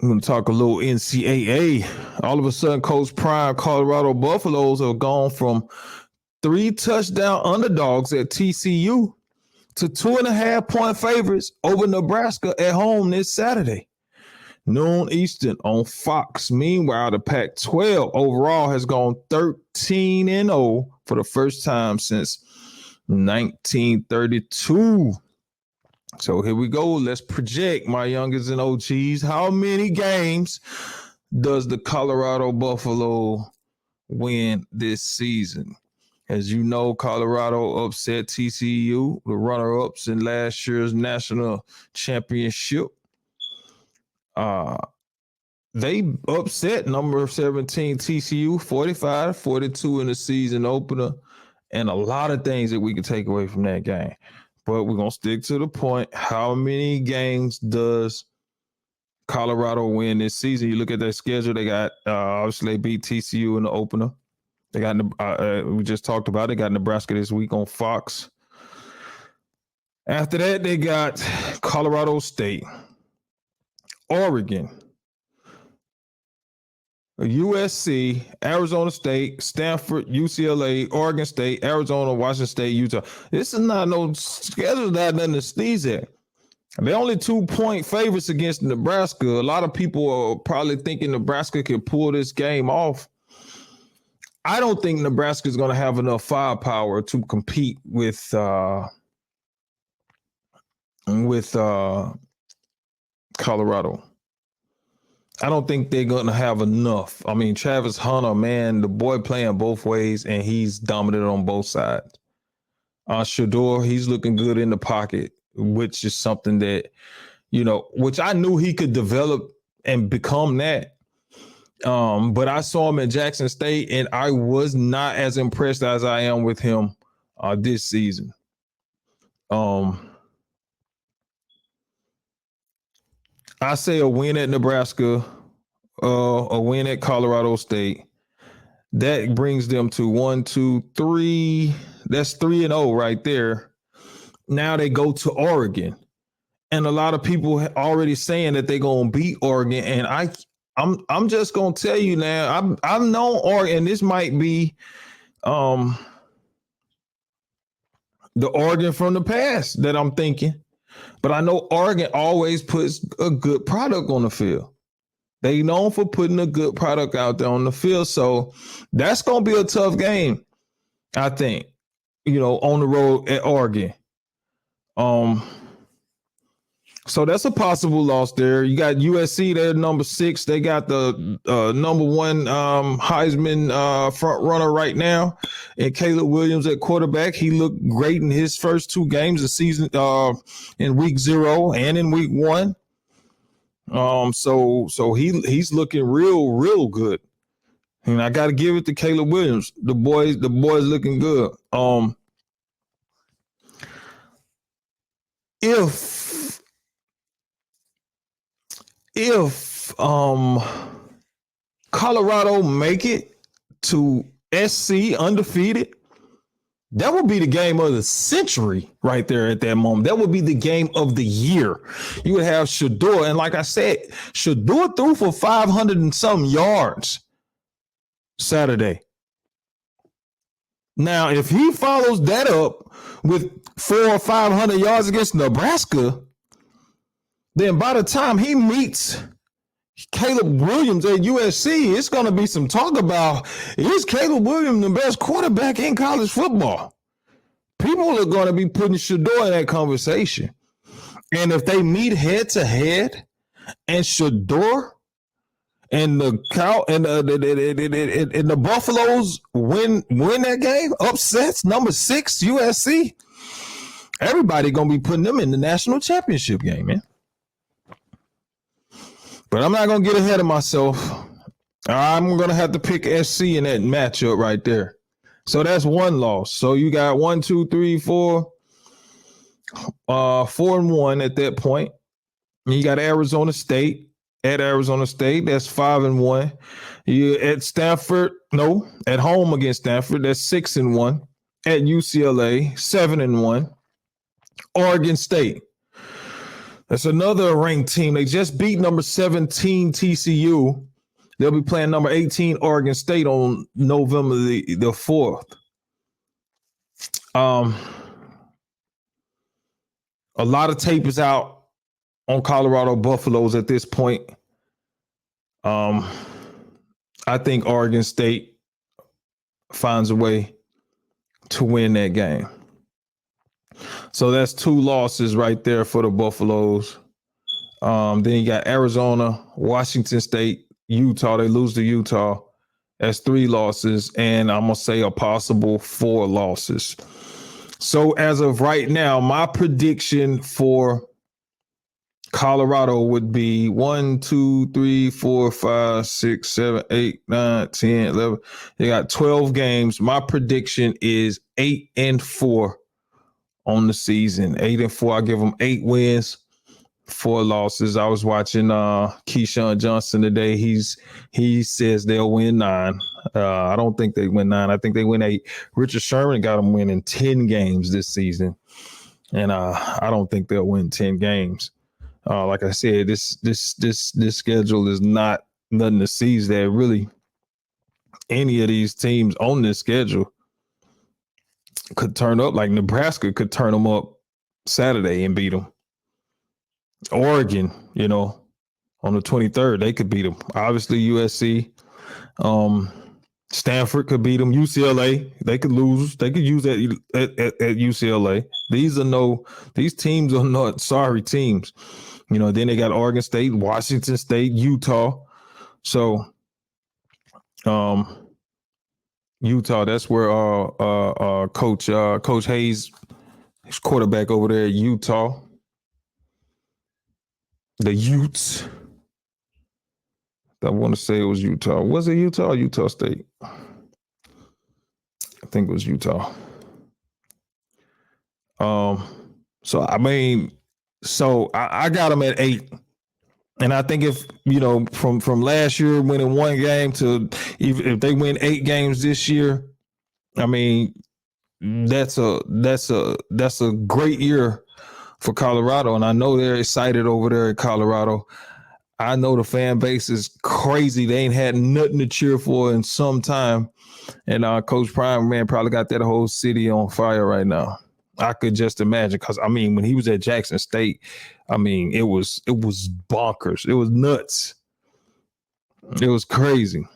I'm going to talk a little NCAA. All of a sudden, Coach Prime, Colorado Buffaloes have gone from 3 touchdown underdogs at TCU to 2.5-point favorites over Nebraska at home this Saturday, noon Eastern on Fox. Meanwhile, the Pac-12 overall has gone 13-0 for the first time since 1932. So here we go. Let's project, my youngers and OGs. How many games does the Colorado Buffalo win this season? As you know, Colorado upset TCU, the runner-ups in last year's national championship. They upset number 17 TCU 45-42 in the season opener, and a lot of things that we can take away from that game. But we're going to stick to the point. How many games does Colorado win this season? You look at their schedule. They got, obviously, they beat TCU in the opener. They got, we just talked about it, got Nebraska this week on Fox. After that, they got Colorado State, Oregon, USC, Arizona State, Stanford, UCLA, Oregon State, Arizona, Washington State, Utah. This is not no schedule that nothing to sneeze at. They're only 2-point favorites against Nebraska. A lot of people are probably thinking Nebraska can pull this game off. I don't think Nebraska is going to have enough firepower to compete with Colorado. I don't think they're going to have enough. I mean, Travis Hunter, man, the boy playing both ways, and he's dominant on both sides. Shador, he's looking good in the pocket, which is something that, which I knew he could develop and become that. But I saw him at Jackson State, and I was not as impressed as I am with him this season. I say a win at Nebraska, a win at Colorado State. That brings them to 1, 2, 3. That's 3-0 right there. Now they go to Oregon, and a lot of people already saying that they're gonna beat Oregon. And I'm just gonna tell you now. I've known Oregon. This might be the Oregon from the past that I'm thinking. But I know Oregon always puts a good product on the field. They known for putting a good product out there on the field. So that's going to be a tough game, I think, on the road at Oregon. So that's a possible loss there. You got USC, they're number 6. They got the number 1 Heisman front runner right now, and Caleb Williams at quarterback. He looked great in his first 2 games of the season, in week 0 and in week 1. So he's looking real good. And I got to give it to Caleb Williams. The boy's looking good. If Colorado make it to SC undefeated, that would be the game of the century right there at that moment. That would be the game of the year. You would have Shador, and like I said, Shador threw for 500 and some yards Saturday. Now, if he follows that up with 400 or 500 yards against Nebraska, then by the time he meets Caleb Williams at USC, it's going to be some talk about, is Caleb Williams the best quarterback in college football? People are going to be putting Shador in that conversation. And if they meet head to head and Shador and the Buffaloes win that game, upsets number 6 USC, everybody going to be putting them in the national championship game, man. But I'm not going to get ahead of myself. I'm going to have to pick SC in that matchup right there. So that's 1 loss. So you got 1, 2, 3, 4, 4-1 at that point. And you got Arizona State at Arizona State. That's 5-1. You at Stanford. No, at home against Stanford. That's 6-1. At UCLA, 7-1. Oregon State. That's another ranked team. They just beat number 17 TCU. They'll be playing number 18 Oregon State on November the 4th. A lot of tape is out on Colorado Buffaloes at this point. I think Oregon State finds a way to win that game. So that's 2 losses right there for the Buffaloes. Then you got Arizona, Washington State, Utah. They lose to Utah. That's 3 losses. And I'm going to say a possible 4 losses. So as of right now, my prediction for Colorado would be 1, 2, 3, 4, 5, 6, 7, 8, 9, 10, 11. They got 12 games. My prediction is 8-4 on the season. 8-4. I give them 8 wins, 4 losses. I was watching Keyshawn Johnson today. He says they'll win 9. I don't think they win 9. I think they win 8. Richard Sherman got them winning 10 games this season, and I don't think they'll win 10 games. Like I said, this schedule is not nothing to seize that really any of these teams on this schedule could turn up. Like Nebraska could turn them up Saturday and beat them. Oregon, on the 23rd, they could beat them. Obviously, USC, Stanford could beat them. UCLA, they could lose. They could use that at UCLA. These teams are not sorry teams. Then they got Oregon State, Washington State, Utah. So, Utah, that's where Coach Hayes, his quarterback over there at Utah. The Utes. I want to say it was Utah. Was it Utah or Utah State? I think it was Utah. I got them at 8. And I think if, from last year winning 1 game to if they win 8 games this year, I mean, that's a great year for Colorado. And I know they're excited over there in Colorado. I know the fan base is crazy. They ain't had nothing to cheer for in some time. And Coach Prime, man, probably got that whole city on fire right now. I could just imagine, because when he was at Jackson State, it was bonkers. It was nuts. It was crazy.